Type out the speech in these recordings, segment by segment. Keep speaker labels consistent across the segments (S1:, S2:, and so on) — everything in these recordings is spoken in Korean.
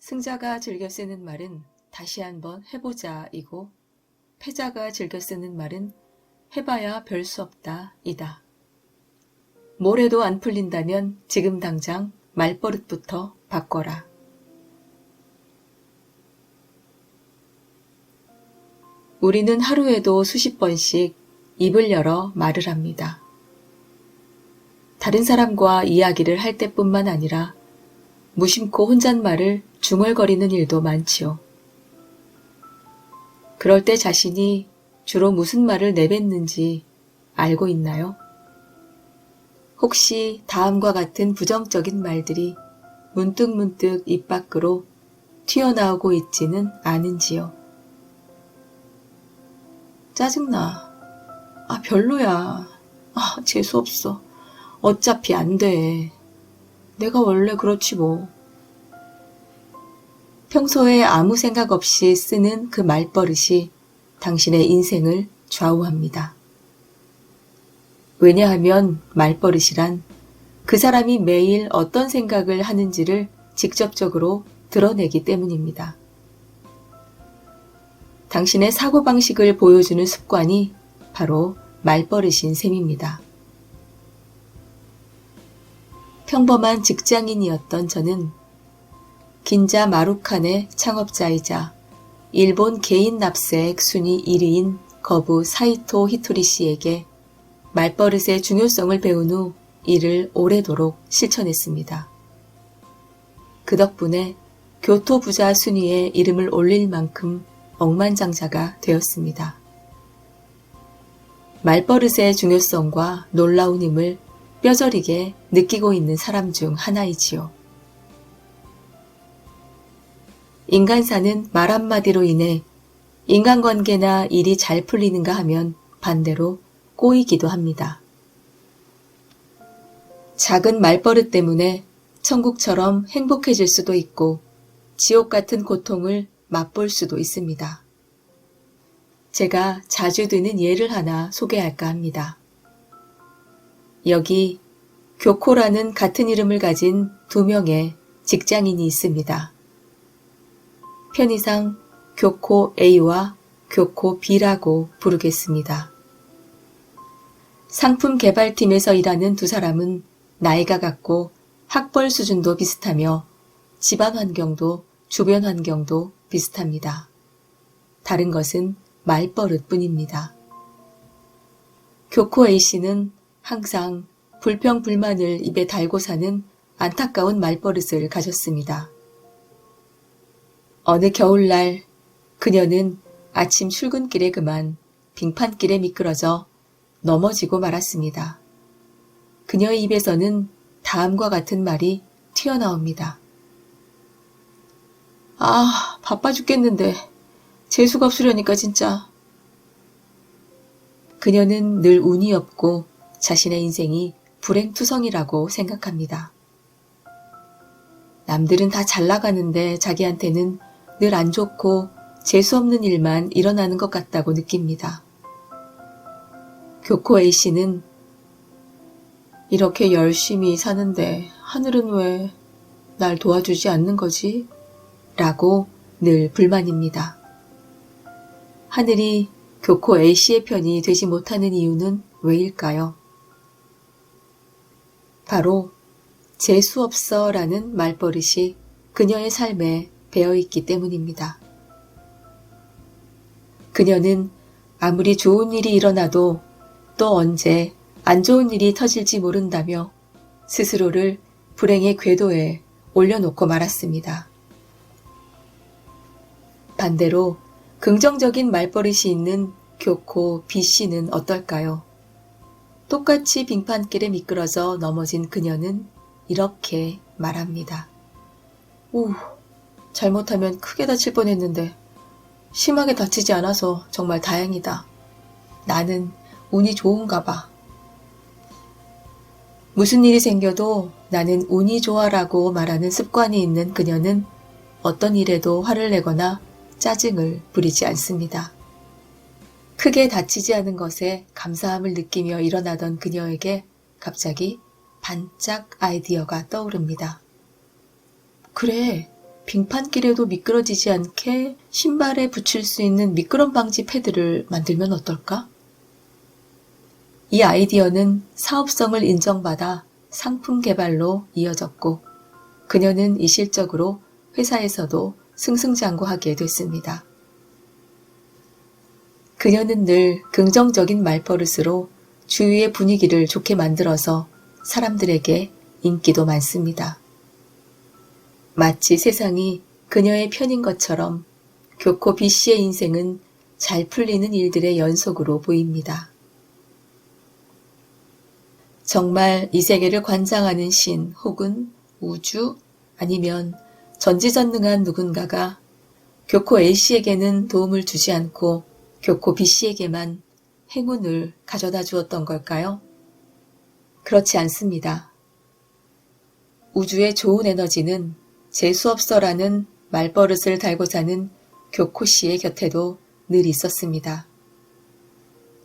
S1: 승자가 즐겨 쓰는 말은 다시 한번 해보자이고 패자가 즐겨 쓰는 말은 해봐야 별 수 없다 이다. 뭘 해도 안 풀린다면 지금 당장 말버릇부터 바꿔라. 우리는 하루에도 수십 번씩 입을 열어 말을 합니다. 다른 사람과 이야기를 할 때뿐만 아니라 무심코 혼잣말을 중얼거리는 일도 많지요. 그럴 때 자신이 주로 무슨 말을 내뱉는지 알고 있나요? 혹시 다음과 같은 부정적인 말들이 문득문득 입 밖으로 튀어나오고 있지는 않은지요. 짜증나. 별로야. 재수없어. 어차피 안 돼. 내가 원래 그렇지 뭐. 평소에 아무 생각 없이 쓰는 그 말버릇이 당신의 인생을 좌우합니다. 왜냐하면 말버릇이란 그 사람이 매일 어떤 생각을 하는지를 직접적으로 드러내기 때문입니다. 당신의 사고방식을 보여주는 습관이 바로 말버릇인 셈입니다. 평범한 직장인이었던 저는 긴자 마루칸의 창업자이자 일본 개인 납세액 순위 1위인 거부 사이토 히토리 씨에게 말버릇의 중요성을 배운 후 이를 오래도록 실천했습니다. 그 덕분에 교토 부자 순위에 이름을 올릴 만큼 억만장자가 되었습니다. 말버릇의 중요성과 놀라운 힘을 뼈저리게 느끼고 있는 사람 중 하나이지요. 인간사는 말 한마디로 인해 인간관계나 일이 잘 풀리는가 하면 반대로 꼬이기도 합니다. 작은 말버릇 때문에 천국처럼 행복해질 수도 있고 지옥 같은 고통을 맛볼 수도 있습니다. 제가 자주 드는 예를 하나 소개할까 합니다. 여기 교코라는 같은 이름을 가진 두 명의 직장인이 있습니다. 편의상 교코 A와 교코 B라고 부르겠습니다. 상품 개발팀에서 일하는 두 사람은 나이가 같고 학벌 수준도 비슷하며 집안 환경도 주변 환경도 비슷합니다. 다른 것은 말버릇 뿐입니다. 교코 A씨는 항상 불평불만을 입에 달고 사는 안타까운 말버릇을 가졌습니다. 어느 겨울날 그녀는 아침 출근길에 그만 빙판길에 미끄러져 넘어지고 말았습니다. 그녀의 입에서는 다음과 같은 말이 튀어나옵니다. 바빠 죽겠는데 재수가 없으려니까 진짜. 그녀는 늘 운이 없고 자신의 인생이 불행투성이라고 생각합니다. 남들은 다 잘 나가는데 자기한테는 늘 안 좋고 재수없는 일만 일어나는 것 같다고 느낍니다. 교코 A씨는 이렇게 열심히 사는데 하늘은 왜 날 도와주지 않는 거지? 라고 늘 불만입니다. 하늘이 교코 A씨의 편이 되지 못하는 이유는 왜일까요? 바로 재수없어 라는 말버릇이 그녀의 삶에 배어있기 때문입니다. 그녀는 아무리 좋은 일이 일어나도 또 언제 안 좋은 일이 터질지 모른다며 스스로를 불행의 궤도에 올려놓고 말았습니다. 반대로 긍정적인 말버릇이 있는 교코 B씨는 어떨까요? 똑같이 빙판길에 미끄러져 넘어진 그녀는 이렇게 말합니다. 잘못하면 크게 다칠 뻔했는데 심하게 다치지 않아서 정말 다행이다. 나는 운이 좋은가 봐. 무슨 일이 생겨도 나는 운이 좋아라고 말하는 습관이 있는 그녀는 어떤 일에도 화를 내거나 짜증을 부리지 않습니다. 크게 다치지 않은 것에 감사함을 느끼며 일어나던 그녀에게 갑자기 반짝 아이디어가 떠오릅니다. 그래, 빙판길에도 미끄러지지 않게 신발에 붙일 수 있는 미끄럼 방지 패드를 만들면 어떨까? 이 아이디어는 사업성을 인정받아 상품 개발로 이어졌고 그녀는 이 실적으로 회사에서도 승승장구하게 됐습니다. 그녀는 늘 긍정적인 말버릇으로 주위의 분위기를 좋게 만들어서 사람들에게 인기도 많습니다. 마치 세상이 그녀의 편인 것처럼 교코 B씨의 인생은 잘 풀리는 일들의 연속으로 보입니다. 정말 이 세계를 관장하는 신 혹은 우주 아니면 전지전능한 누군가가 교코 A씨에게는 도움을 주지 않고 교코 B씨에게만 행운을 가져다 주었던 걸까요? 그렇지 않습니다. 우주의 좋은 에너지는 재수없어라는 말버릇을 달고 사는 교코 씨의 곁에도 늘 있었습니다.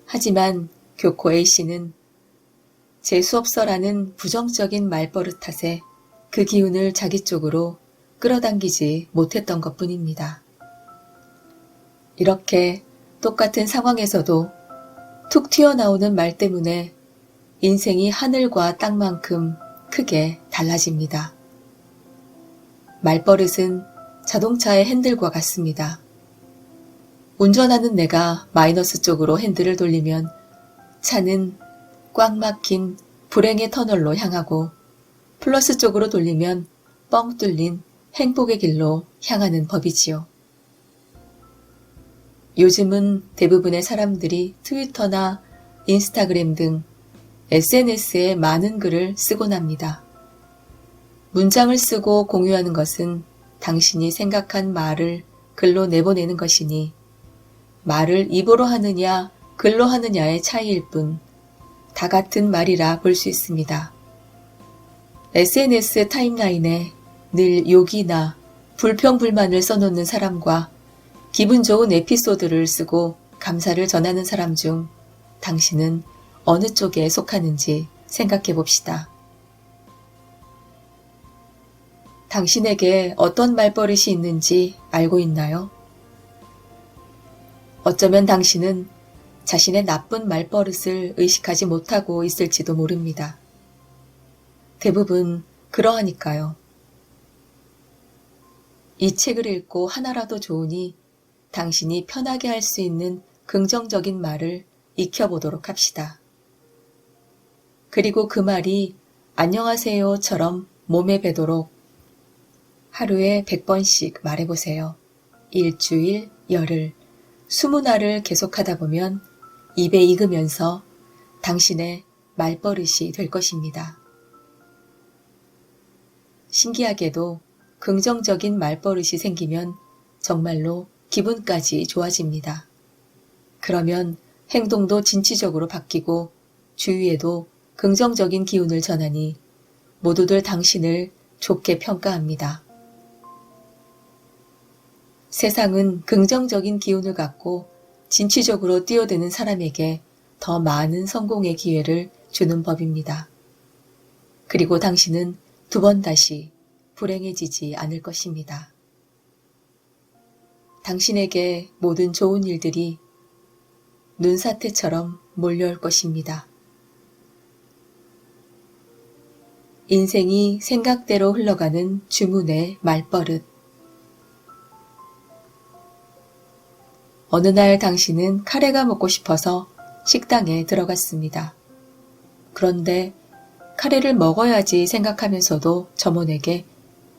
S1: 하지만 교코 A씨는 재수없어라는 부정적인 말버릇 탓에 그 기운을 자기 쪽으로 끌어당기지 못했던 것뿐입니다. 이렇게 똑같은 상황에서도 툭 튀어나오는 말 때문에 인생이 하늘과 땅만큼 크게 달라집니다. 말버릇은 자동차의 핸들과 같습니다. 운전하는 내가 마이너스 쪽으로 핸들을 돌리면 차는 꽉 막힌 불행의 터널로 향하고 플러스 쪽으로 돌리면 뻥 뚫린 행복의 길로 향하는 법이지요. 요즘은 대부분의 사람들이 트위터나 인스타그램 등 SNS에 많은 글을 쓰곤 합니다. 문장을 쓰고 공유하는 것은 당신이 생각한 말을 글로 내보내는 것이니 말을 입으로 하느냐 글로 하느냐의 차이일 뿐 다 같은 말이라 볼 수 있습니다. SNS 타임라인에 늘 욕이나 불평불만을 써놓는 사람과 기분 좋은 에피소드를 쓰고 감사를 전하는 사람 중 당신은 어느 쪽에 속하는지 생각해 봅시다. 당신에게 어떤 말버릇이 있는지 알고 있나요? 어쩌면 당신은 자신의 나쁜 말버릇을 의식하지 못하고 있을지도 모릅니다. 대부분 그러하니까요. 이 책을 읽고 하나라도 좋으니 당신이 편하게 할 수 있는 긍정적인 말을 익혀보도록 합시다. 그리고 그 말이 안녕하세요처럼 몸에 배도록 하루에 100번씩 말해보세요. 일주일, 열흘, 20날을 계속하다 보면 입에 익으면서 당신의 말버릇이 될 것입니다. 신기하게도 긍정적인 말버릇이 생기면 정말로 기분까지 좋아집니다. 그러면 행동도 진취적으로 바뀌고 주위에도 긍정적인 기운을 전하니 모두들 당신을 좋게 평가합니다. 세상은 긍정적인 기운을 갖고 진취적으로 뛰어드는 사람에게 더 많은 성공의 기회를 주는 법입니다. 그리고 당신은 두 번 다시 불행해지지 않을 것입니다. 당신에게 모든 좋은 일들이 눈사태처럼 몰려올 것입니다. 인생이 생각대로 흘러가는 주문의 말버릇. 어느 날 당신은 카레가 먹고 싶어서 식당에 들어갔습니다. 그런데 카레를 먹어야지 생각하면서도 점원에게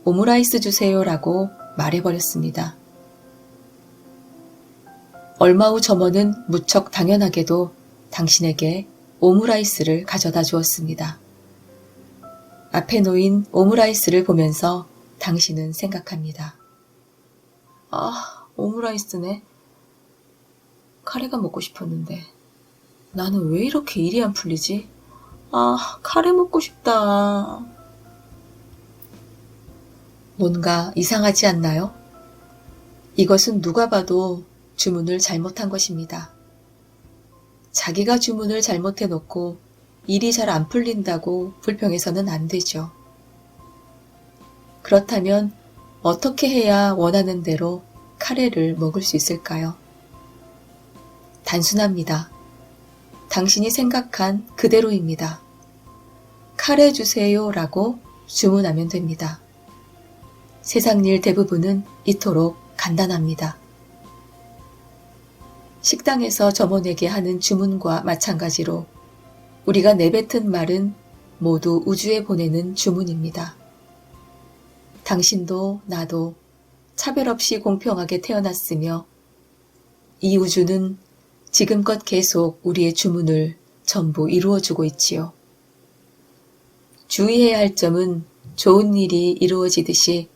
S1: 오므라이스 주세요라고 말해버렸습니다. 얼마 후 점원은 무척 당연하게도 당신에게 오므라이스를 가져다 주었습니다. 앞에 놓인 오므라이스를 보면서 당신은 생각합니다. 아, 오므라이스네. 카레가 먹고 싶었는데 나는 왜 이렇게 일이 안 풀리지? 아, 카레 먹고 싶다. 뭔가 이상하지 않나요? 이것은 누가 봐도 주문을 잘못한 것입니다. 자기가 주문을 잘못해놓고 일이 잘 안 풀린다고 불평해서는 안 되죠. 그렇다면 어떻게 해야 원하는 대로 카레를 먹을 수 있을까요? 단순합니다. 당신이 생각한 그대로입니다. 카레 주세요 라고 주문하면 됩니다. 세상 일 대부분은 이토록 간단합니다. 식당에서 점원에게 하는 주문과 마찬가지로 우리가 내뱉은 말은 모두 우주에 보내는 주문입니다. 당신도 나도 차별 없이 공평하게 태어났으며 이 우주는 지금껏 계속 우리의 주문을 전부 이루어주고 있지요. 주의해야 할 점은 좋은 일이 이루어지듯이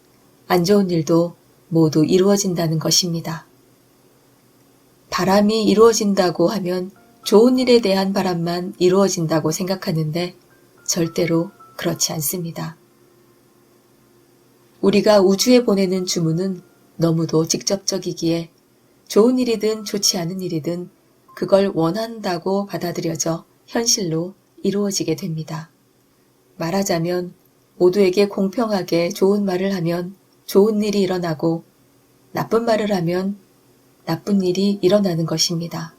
S1: 안 좋은 일도 모두 이루어진다는 것입니다. 바람이 이루어진다고 하면 좋은 일에 대한 바람만 이루어진다고 생각하는데 절대로 그렇지 않습니다. 우리가 우주에 보내는 주문은 너무도 직접적이기에 좋은 일이든 좋지 않은 일이든 그걸 원한다고 받아들여져 현실로 이루어지게 됩니다. 말하자면 모두에게 공평하게 좋은 말을 하면 좋은 일이 일어나고 나쁜 말을 하면 나쁜 일이 일어나는 것입니다.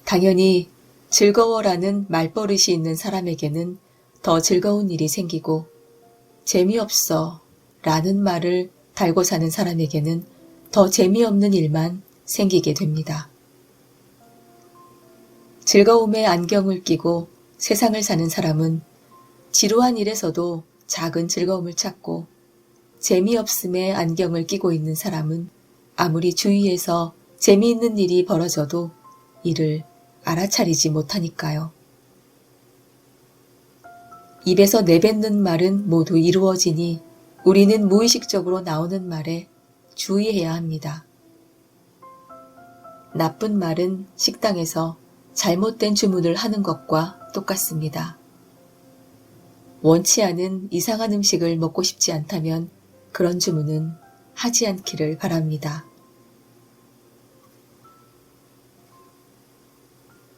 S1: 당연히 즐거워라는 말버릇이 있는 사람에게는 더 즐거운 일이 생기고 재미없어 라는 말을 달고 사는 사람에게는 더 재미없는 일만 생기게 됩니다. 즐거움의 안경을 끼고 세상을 사는 사람은 지루한 일에서도 작은 즐거움을 찾고 재미없음의 안경을 끼고 있는 사람은 아무리 주위에서 재미있는 일이 벌어져도 이를 알아차리지 못하니까요. 입에서 내뱉는 말은 모두 이루어지니 우리는 무의식적으로 나오는 말에 주의해야 합니다. 나쁜 말은 식당에서 잘못된 주문을 하는 것과 똑같습니다. 원치 않은 이상한 음식을 먹고 싶지 않다면 그런 주문은 하지 않기를 바랍니다.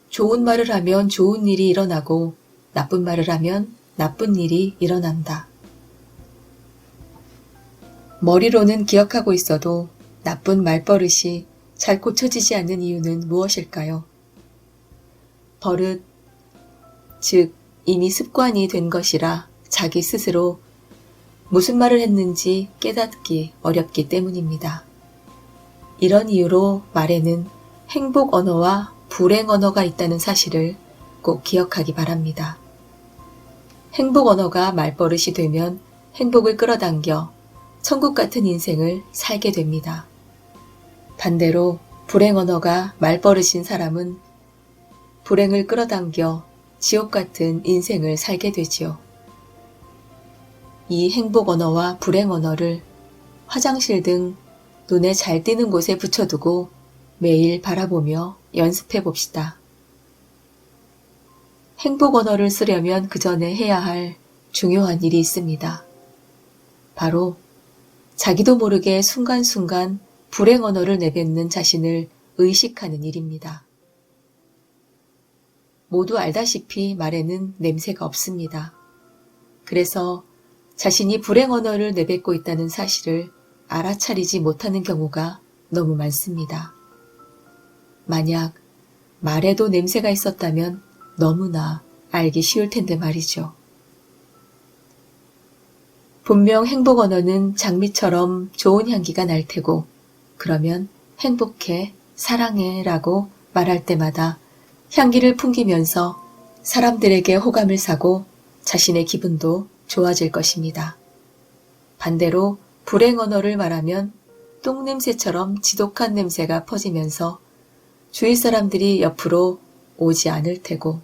S1: 좋은 말을 하면 좋은 일이 일어나고 나쁜 말을 하면 나쁜 일이 일어난다. 머리로는 기억하고 있어도 나쁜 말버릇이 잘 고쳐지지 않는 이유는 무엇일까요? 버릇, 즉 이미 습관이 된 것이라 자기 스스로 무슨 말을 했는지 깨닫기 어렵기 때문입니다. 이런 이유로 말에는 행복 언어와 불행 언어가 있다는 사실을 꼭 기억하기 바랍니다. 행복 언어가 말버릇이 되면 행복을 끌어당겨 천국 같은 인생을 살게 됩니다. 반대로 불행 언어가 말버릇인 사람은 불행을 끌어당겨 지옥 같은 인생을 살게 되지요. 이 행복 언어와 불행 언어를 화장실 등 눈에 잘 띄는 곳에 붙여두고 매일 바라보며 연습해 봅시다. 행복 언어를 쓰려면 그 전에 해야 할 중요한 일이 있습니다. 바로 자기도 모르게 순간순간 불행 언어를 내뱉는 자신을 의식하는 일입니다. 모두 알다시피 말에는 냄새가 없습니다. 그래서 자신이 불행 언어를 내뱉고 있다는 사실을 알아차리지 못하는 경우가 너무 많습니다. 만약 말에도 냄새가 있었다면 너무나 알기 쉬울 텐데 말이죠. 분명 행복 언어는 장미처럼 좋은 향기가 날 테고 그러면 행복해, 사랑해 라고 말할 때마다 향기를 풍기면서 사람들에게 호감을 사고 자신의 기분도 좋아질 것입니다. 반대로 불행 언어를 말하면 똥냄새처럼 지독한 냄새가 퍼지면서 주위 사람들이 옆으로 오지 않을 테고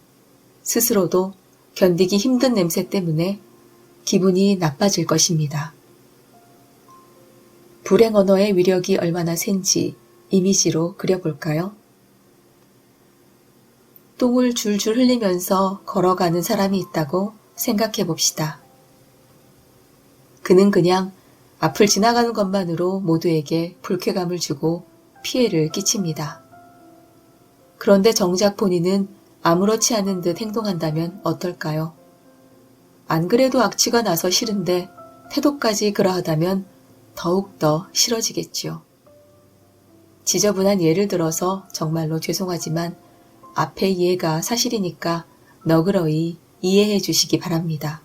S1: 스스로도 견디기 힘든 냄새 때문에 기분이 나빠질 것입니다. 불행 언어의 위력이 얼마나 센지 이미지로 그려볼까요? 똥을 줄줄 흘리면서 걸어가는 사람이 있다고 생각해 봅시다. 그는 그냥 앞을 지나가는 것만으로 모두에게 불쾌감을 주고 피해를 끼칩니다. 그런데 정작 본인은 아무렇지 않은 듯 행동한다면 어떨까요? 안 그래도 악취가 나서 싫은데 태도까지 그러하다면 더욱더 싫어지겠지요. 지저분한 예를 들어서 정말로 죄송하지만 앞의 예가 사실이니까 너그러이 이해해 주시기 바랍니다.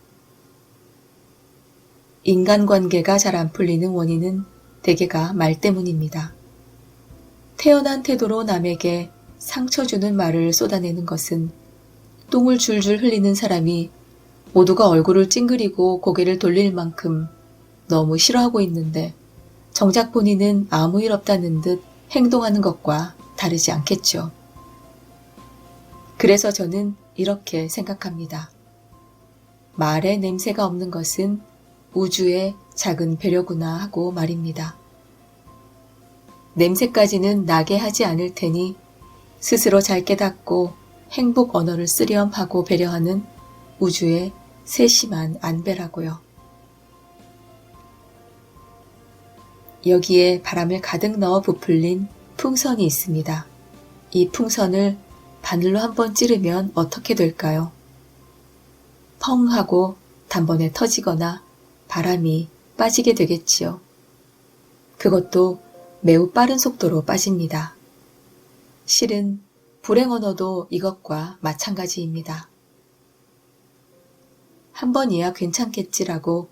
S1: 인간관계가 잘 안 풀리는 원인은 대개가 말 때문입니다. 태연한 태도로 남에게 상처 주는 말을 쏟아내는 것은 똥을 줄줄 흘리는 사람이 모두가 얼굴을 찡그리고 고개를 돌릴 만큼 너무 싫어하고 있는데 정작 본인은 아무 일 없다는 듯 행동하는 것과 다르지 않겠죠. 그래서 저는 이렇게 생각합니다. 말에 냄새가 없는 것은 우주의 작은 배려구나 하고 말입니다. 냄새까지는 나게 하지 않을 테니 스스로 잘 깨닫고 행복 언어를 쓰렴 하고 배려하는 우주의 세심한 안배라고요. 여기에 바람을 가득 넣어 부풀린 풍선이 있습니다. 이 풍선을 바늘로 한번 찌르면 어떻게 될까요? 펑 하고 단번에 터지거나 바람이 빠지게 되겠지요. 그것도 매우 빠른 속도로 빠집니다. 실은 불행 언어도 이것과 마찬가지입니다. 한 번이야 괜찮겠지라고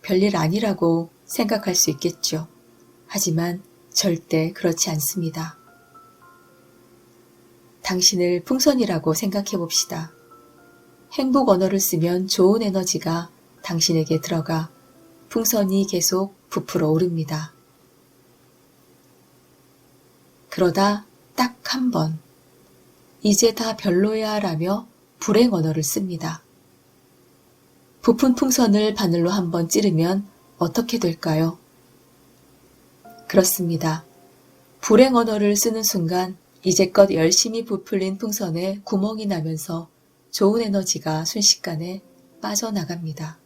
S1: 별일 아니라고 생각할 수 있겠죠. 하지만 절대 그렇지 않습니다. 당신을 풍선이라고 생각해 봅시다. 행복 언어를 쓰면 좋은 에너지가 당신에게 들어가 풍선이 계속 부풀어 오릅니다. 그러다 딱 한 번, 이제 다 별로야 라며 불행 언어를 씁니다. 부푼 풍선을 바늘로 한번 찌르면 어떻게 될까요? 그렇습니다. 불행 언어를 쓰는 순간 이제껏 열심히 부풀린 풍선에 구멍이 나면서 좋은 에너지가 순식간에 빠져나갑니다.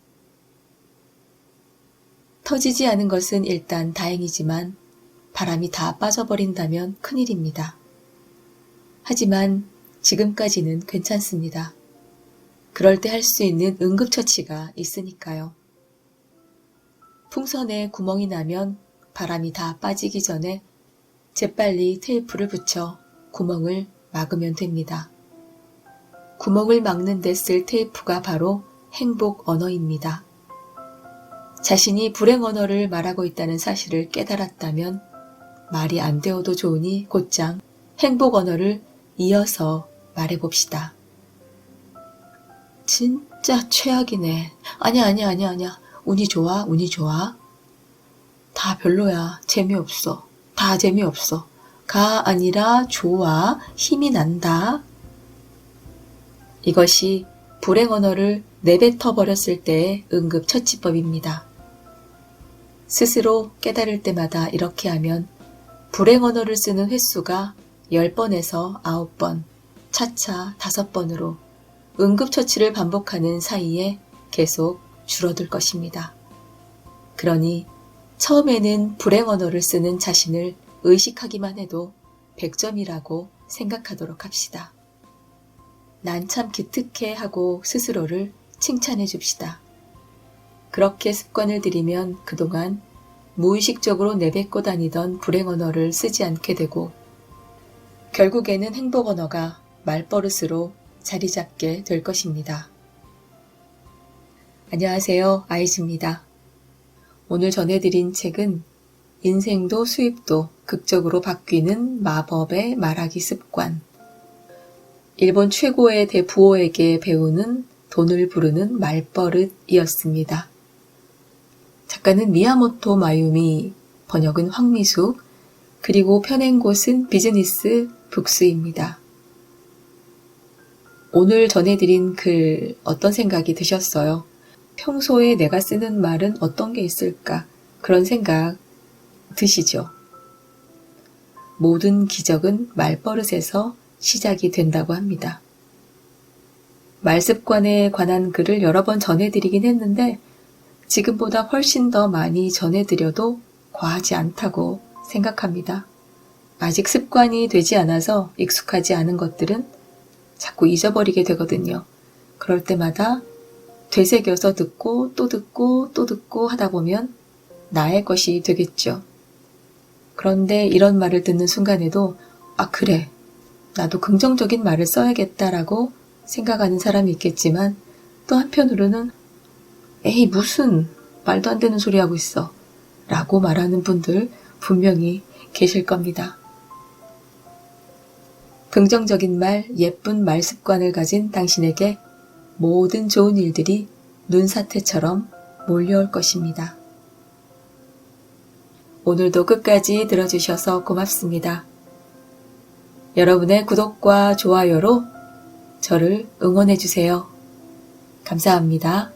S1: 터지지 않은 것은 일단 다행이지만 바람이 다 빠져버린다면 큰일입니다. 하지만 지금까지는 괜찮습니다. 그럴 때 할 수 있는 응급처치가 있으니까요. 풍선에 구멍이 나면 바람이 다 빠지기 전에 재빨리 테이프를 붙여 구멍을 막으면 됩니다. 구멍을 막는 데 쓸 테이프가 바로 행복 언어입니다. 자신이 불행 언어를 말하고 있다는 사실을 깨달았다면 말이 안 되어도 좋으니 곧장 행복 언어를 이어서 말해봅시다. 진짜 최악이네. 아니야. 운이 좋아. 다 별로야. 재미없어. 다 재미없어. 가 아니라 좋아. 힘이 난다. 이것이 불행 언어를 내뱉어 버렸을 때의 응급처치법입니다. 스스로 깨달을 때마다 이렇게 하면 불행 언어를 쓰는 횟수가 10번에서 9번, 차차 5번으로 응급처치를 반복하는 사이에 계속 줄어들 것입니다. 그러니 처음에는 불행 언어를 쓰는 자신을 의식하기만 해도 100점이라고 생각하도록 합시다. 난 참 기특해 하고 스스로를 칭찬해 줍시다. 그렇게 습관을 들이면 그동안 무의식적으로 내뱉고 다니던 불행 언어를 쓰지 않게 되고 결국에는 행복 언어가 말버릇으로 자리 잡게 될 것입니다. 안녕하세요. 아이즈입니다. 오늘 전해드린 책은 인생도 수입도 극적으로 바뀌는 마법의 말하기 습관. 일본 최고의 대부호에게 배우는 돈을 부르는 말버릇이었습니다. 작가는 미야모토 마유미, 번역은 황미숙, 그리고 펴낸 곳은 비즈니스 북스입니다. 오늘 전해드린 글 어떤 생각이 드셨어요? 평소에 내가 쓰는 말은 어떤 게 있을까? 그런 생각 드시죠? 모든 기적은 말버릇에서 시작이 된다고 합니다. 말습관에 관한 글을 여러 번 전해드리긴 했는데 지금보다 훨씬 더 많이 전해드려도 과하지 않다고 생각합니다. 아직 습관이 되지 않아서 익숙하지 않은 것들은 자꾸 잊어버리게 되거든요. 그럴 때마다 되새겨서 듣고 또 듣고 또 듣고 하다 보면 나의 것이 되겠죠. 그런데 이런 말을 듣는 순간에도 아 그래 나도 긍정적인 말을 써야겠다라고 생각하는 사람이 있겠지만 또 한편으로는 에이 무슨 말도 안 되는 소리 하고 있어 라고 말하는 분들 분명히 계실 겁니다. 긍정적인 말, 예쁜 말 습관을 가진 당신에게 모든 좋은 일들이 눈사태처럼 몰려올 것입니다. 오늘도 끝까지 들어주셔서 고맙습니다. 여러분의 구독과 좋아요로 저를 응원해주세요. 감사합니다.